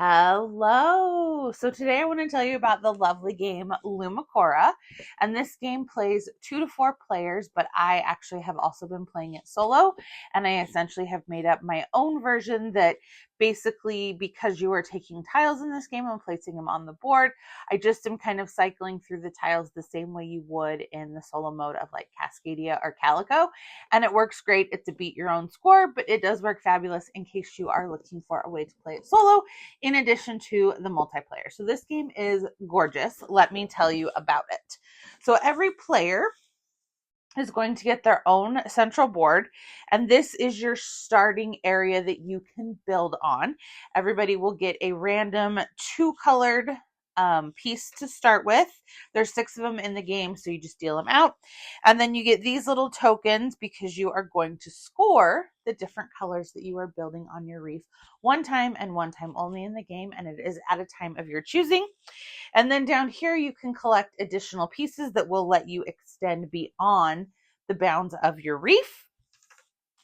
Hello. So today I want to tell you about the lovely game Lumicora. And this game plays 2 to 4 players, but I actually have also been playing it solo. And I essentially have made up my own version that basically, because you are taking tiles in this game and placing them on the board, I just am kind of cycling through the tiles the same way you would in the solo mode of like Cascadia or Calico. And it works great. It's a beat your own score, but it does work fabulous in case you are looking for a way to play it solo in addition to the multiplayer. So this game is gorgeous. Let me tell you about it. So every player is going to get their own central board, and this is your starting area that you can build on. Everybody will get a random 2-colored piece to start with. There's 6 of them in the game, so you just deal them out. And then you get these little tokens because you are going to score the different colors that you are building on your reef one time and one time only in the game, and it is at a time of your choosing. And then down here, you can collect additional pieces that will let you extend beyond the bounds of your reef.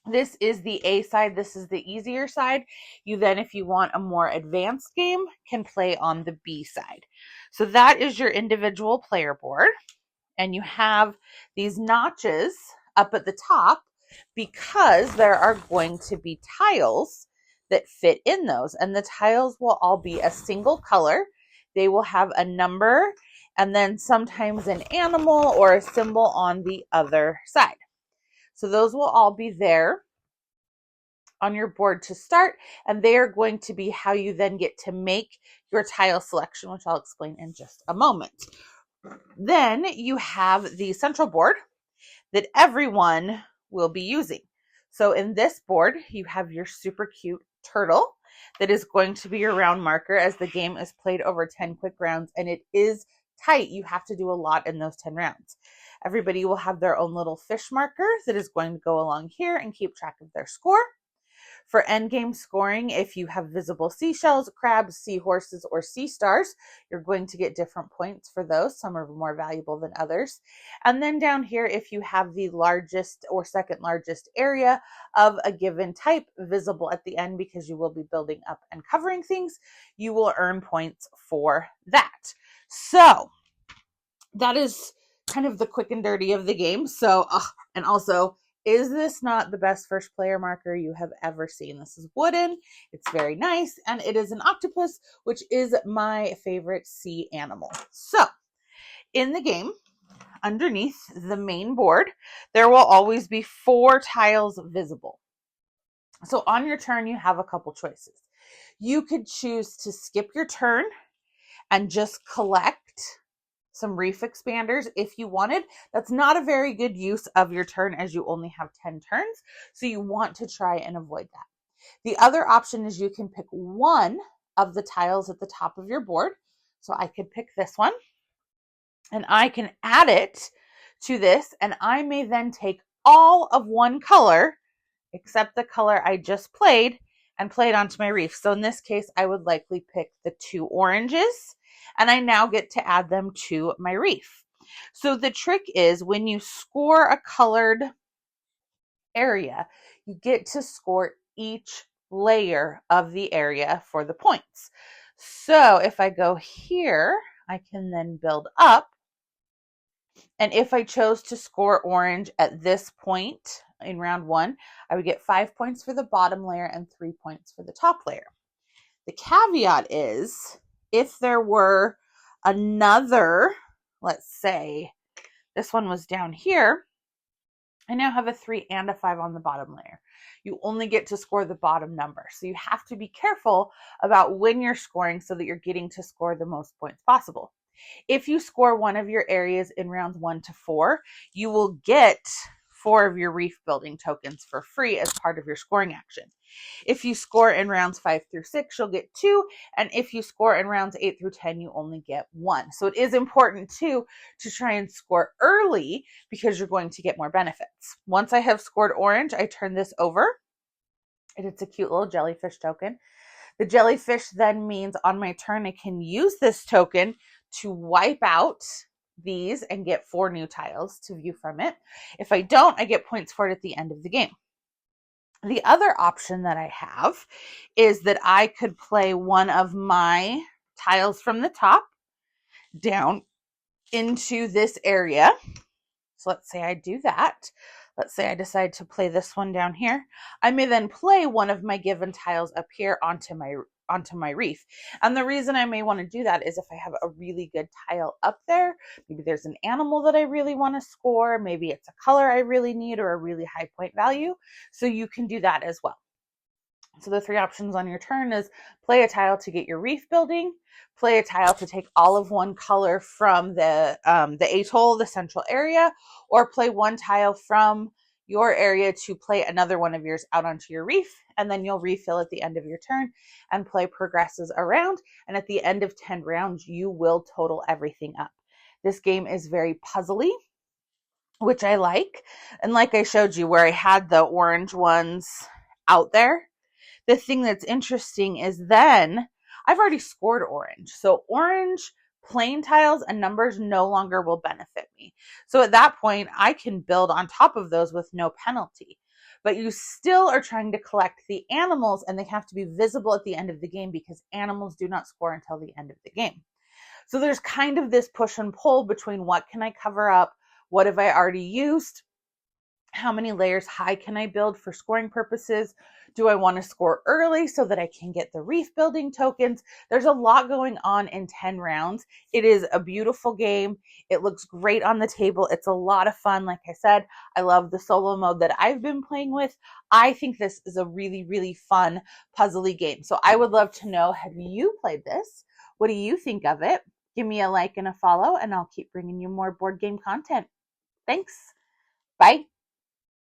This is the A side. This is the easier side. You then, if you want a more advanced game, can play on the B side. So that is your individual player board. And you have these notches up at the top because there are going to be tiles that fit in those. And the tiles will all be a single color. They will have a number and then sometimes an animal or a symbol on the other side. So those will all be there on your board to start, and they are going to be how you then get to make your tile selection, which I'll explain in just a moment. Then you have the central board that everyone will be using. So in this board, you have your super cute turtle that is going to be your round marker as the game is played over 10 quick rounds, and it is tight. You have to do a lot in those 10 rounds. Everybody will have their own little fish marker that is going to go along here and keep track of their score. For endgame scoring, if you have visible seashells, crabs, seahorses, or sea stars, you're going to get different points for those. Some are more valuable than others. And then down here, if you have the largest or second largest area of a given type visible at the end because you will be building up and covering things, you will earn points for that. So that is kind of the quick and dirty of the game. So, and also, is this not the best first player marker you have ever seen? This is wooden, it's very nice, and it is an octopus, which is my favorite sea animal. So, in the game, underneath the main board, there will always be 4 tiles visible. So on your turn, you have a couple choices. You could choose to skip your turn and just collect some reef expanders if you wanted. That's not a very good use of your turn as you only have 10 turns. So you want to try and avoid that. The other option is you can pick one of the tiles at the top of your board. So I could pick this one and I can add it to this, and I may then take all of one color except the color I just played and play it onto my reef. So in this case, I would likely pick the 2 oranges, and I now get to add them to my reef. So the trick is when you score a colored area, you get to score each layer of the area for the points. So if I go here, I can then build up. And if I chose to score orange at this point in round 1, I would get 5 points for the bottom layer and 3 points for the top layer. The caveat is if there were another, let's say this one was down here, I now have a 3 and a 5 on the bottom layer. You only get to score the bottom number. So you have to be careful about when you're scoring so that you're getting to score the most points possible. If you score one of your areas in rounds 1 to 4, you will get 4 of your reef building tokens for free as part of your scoring action. If you score in rounds 5 through 6, you'll get 2. And if you score in rounds 8 through 10, you only get 1. So it is important too to try and score early because you're going to get more benefits. Once I have scored orange, I turn this over and it's a cute little jellyfish token. The jellyfish then means on my turn, I can use this token to wipe out these and get 4 new tiles to view from it. If I don't, I get points for it at the end of the game. The other option that I have is that I could play one of my tiles from the top down into this area. So let's say I do that. Let's say I decide to play this one down here. I may then play one of my given tiles up here onto my reef. And the reason I may want to do that is if I have a really good tile up there, maybe there's an animal that I really want to score, maybe it's a color I really need or a really high point value. So you can do that as well. So the three options on your turn is play a tile to get your reef building, play a tile to take all of one color from the atoll, the central area, or play one tile from your area to play another one of yours out onto your reef, and then you'll refill at the end of your turn and play progresses around, and at the end of 10 rounds, you will total everything up. This game is very puzzly, which I like, and like I showed you where I had the orange ones out there, the thing that's interesting is then I've already scored orange. So orange plain tiles and numbers no longer will benefit me. So at that point, I can build on top of those with no penalty. But you still are trying to collect the animals, and they have to be visible at the end of the game because animals do not score until the end of the game. So there's kind of this push and pull between what can I cover up, what have I already used, how many layers high can I build for scoring purposes? Do I want to score early so that I can get the reef building tokens? There's a lot going on in 10 rounds. It is a beautiful game. It looks great on the table. It's a lot of fun. Like I said, I love the solo mode that I've been playing with. I think this is a really, really fun puzzly game. So I would love to know, have you played this? What do you think of it? Give me a like and a follow, and I'll keep bringing you more board game content. Thanks. Bye.